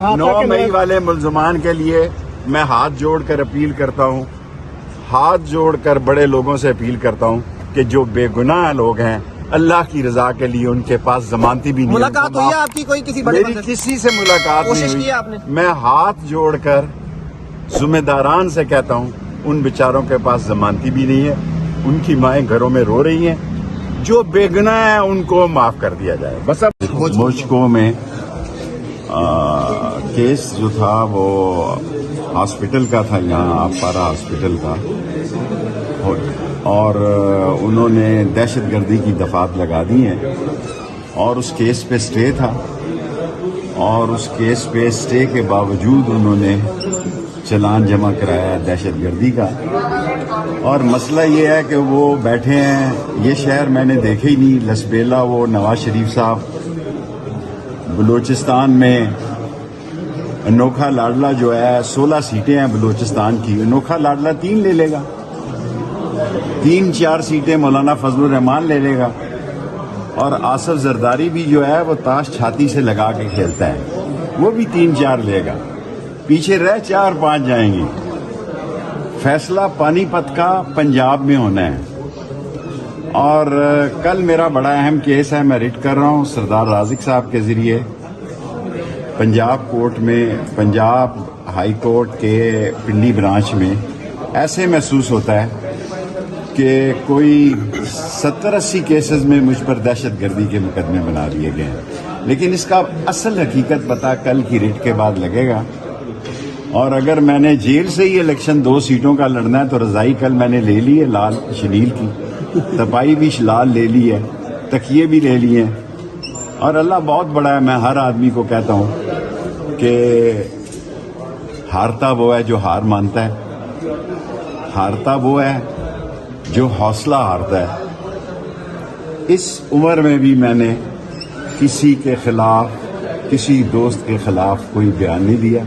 9 मई वाले मुलजमान के लिए मैं हाथ जोड़ कर अपील करता हूँ, हाथ जोड़ कर बड़े लोगों से अपील करता हूँ कि जो बेगुनाह लोग हैं अल्लाह की रजा के लिए उनके पास जमानती भी नहीं। मुलाकात हुई है आपकी कोई किसी बड़े मेरी किसी से मुलाकात नहीं कोशिश हुई। की है आपने? मैं हाथ जोड़कर जिम्मेदारान से कहता हूँ उन बेचारों के पास जमानती भी नहीं है, उनकी माएँ घरों में रो रही हैं, जो बेगुनाह है उनको माफ कर दिया जाए बस। अब मुझको में केस जो था वो हॉस्पिटल का था, यहाँ पारा हॉस्पिटल का, और उन्होंने दहशतगर्दी की दफात लगा दी हैं और उस केस पे स्टे था, और उस केस पे स्टे के बावजूद उन्होंने चालान जमा कराया दहशतगर्दी का। और मसला ये है कि वो बैठे हैं, ये शहर मैंने देखे ही नहीं, लसबेला, वो नवाज शरीफ साहब बलूचिस्तान में अनोखा लाडला जो है 16 सीटें हैं बलूचिस्तान की, अनोखा लाडला 3 ले लेगा, 3-4 सीटें मौलाना फजलुर रहमान ले लेगा, और आसिफ जरदारी भी जो है वो ताश छाती से लगा के खेलता है, वो भी 3-4 लेगा, पीछे रह 4-5 जाएंगी। फैसला पानीपत का पंजाब में होना है। और कल मेरा बड़ा अहम केस है, मैं रिट कर रहा हूँ सरदार राजिक साहब के जरिए पंजाब कोर्ट में, पंजाब हाई कोर्ट के पिंडी ब्रांच में। ऐसे महसूस होता है कि कोई 70-80 केसेस में मुझ पर दहशतगर्दी के मुकदमे बना दिए गए हैं, लेकिन इसका असल हकीकत पता कल की रिट के बाद लगेगा। और अगर मैंने जेल से ही इलेक्शन 2 सीटों का लड़ना है तो रजाई कल मैंने ले ली है लाल शनील की, तपाई भी लाल ले ली है, तकिए भी ले लिए हैं, और अल्लाह बहुत बड़ा है। मैं हर आदमी को कहता हूँ कि हारता वो है जो हार मानता है, हारता वो है जो हौसला हारता है। इस उम्र में भी मैंने किसी के खिलाफ, किसी दोस्त के खिलाफ कोई बयान नहीं दिया,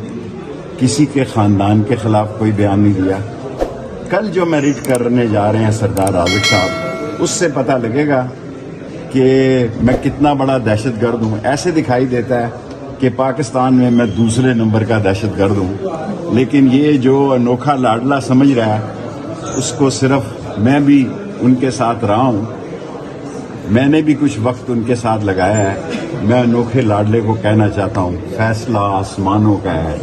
किसी के खानदान के खिलाफ कोई बयान नहीं दिया। कल जो मैं रिट करने जा रहे हैं सरदार राजिक साहब, उससे पता लगेगा कि मैं कितना बड़ा दहशतगर्द हूँ। ऐसे दिखाई देता है कि पाकिस्तान में मैं दूसरे नंबर का दहशतगर्द हूँ, लेकिन ये जो अनोखा लाडला समझ रहा है उसको सिर्फ मैं भी उनके साथ रहा हूँ, मैंने भी कुछ वक्त उनके साथ लगाया है। मैं अनोखे लाडले को कहना चाहता हूँ, फैसला आसमानों का है,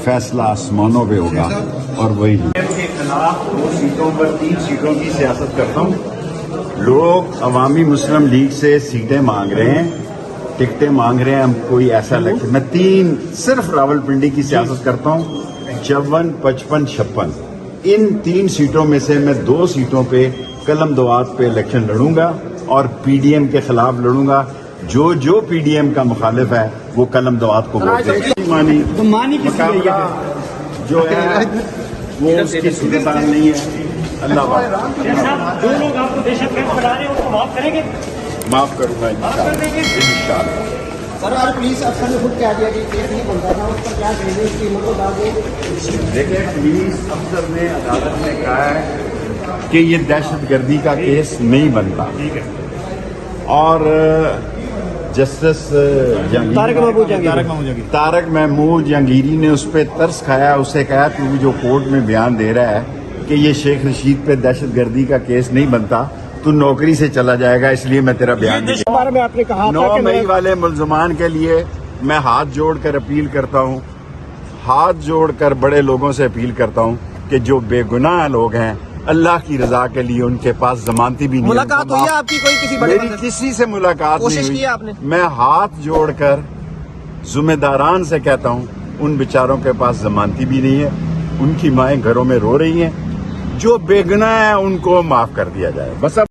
फैसला आसमानों पे होगा, और वही के खिलाफ 2 सीटों पर 3 सीटों की सियासत करता हूँ। लोग अवामी मुस्लिम लीग से सीटें मांग रहे हैं, टिकटें मांग रहे हैं, हम कोई ऐसा लगे। मैं 3 सिर्फ रावलपिंडी की सियासत करता हूँ, 54, 55, 56। इन 3 सीटों में से मैं 2 सीटों पे कलम दवात पे इलेक्शन लड़ूंगा और पीडीएम के खिलाफ लड़ूंगा। जो पीडीएम का मुखालिफ है वो कलम दवात को वोट देगा। मानी मुकाबला जो है वो उसकी सूरत नहीं है। अल्लाह जो लोग आपको दहशतगर्द बना रहे हैं उनको माफ करेंगे? माफ करूंगा इंशाअल्लाह। सर, आज पुलिस अफसर ने खुद कह दिया कि केस नहीं बनता था, उस पर क्या कहेंगे, उसकी उम्र को डाल दें? देखिए, पुलिस अफसर ने अदालत में कहा है कि ये दहशतगर्दी का केस नहीं बनता, और जस्टिस तारक महमूद जहांगीरी ने उस पर तरस खाया, उसे कहा तू जो कोर्ट में बयान दे रहा है कि ये शेख रशीद पे दहशतगर्दी का केस नहीं बनता, तू नौकरी से चला जाएगा, इसलिए मैं तेरा बयान नहीं। बारे में आपने कहा 9 मई वाले मुलजमान के लिए मैं हाथ जोड़कर अपील करता हूँ, हाथ जोड़कर बड़े लोगों से अपील करता हूँ कि जो बेगुनाह लोग हैं अल्लाह की रजा के लिए उनके पास जमानती भी नहीं। मुलाकात हुई है आपकी कोई किसी बड़े मेरी किसी से मुलाकात नहीं कोशिश हुई। की है आपने? मैं हाथ जोड़कर जिम्मेदारान से कहता हूँ उन बेचारों के पास जमानती भी नहीं है, उनकी माएँ घरों में रो रही हैं, जो बेगुनाह है उनको माफ कर दिया जाए बस। अब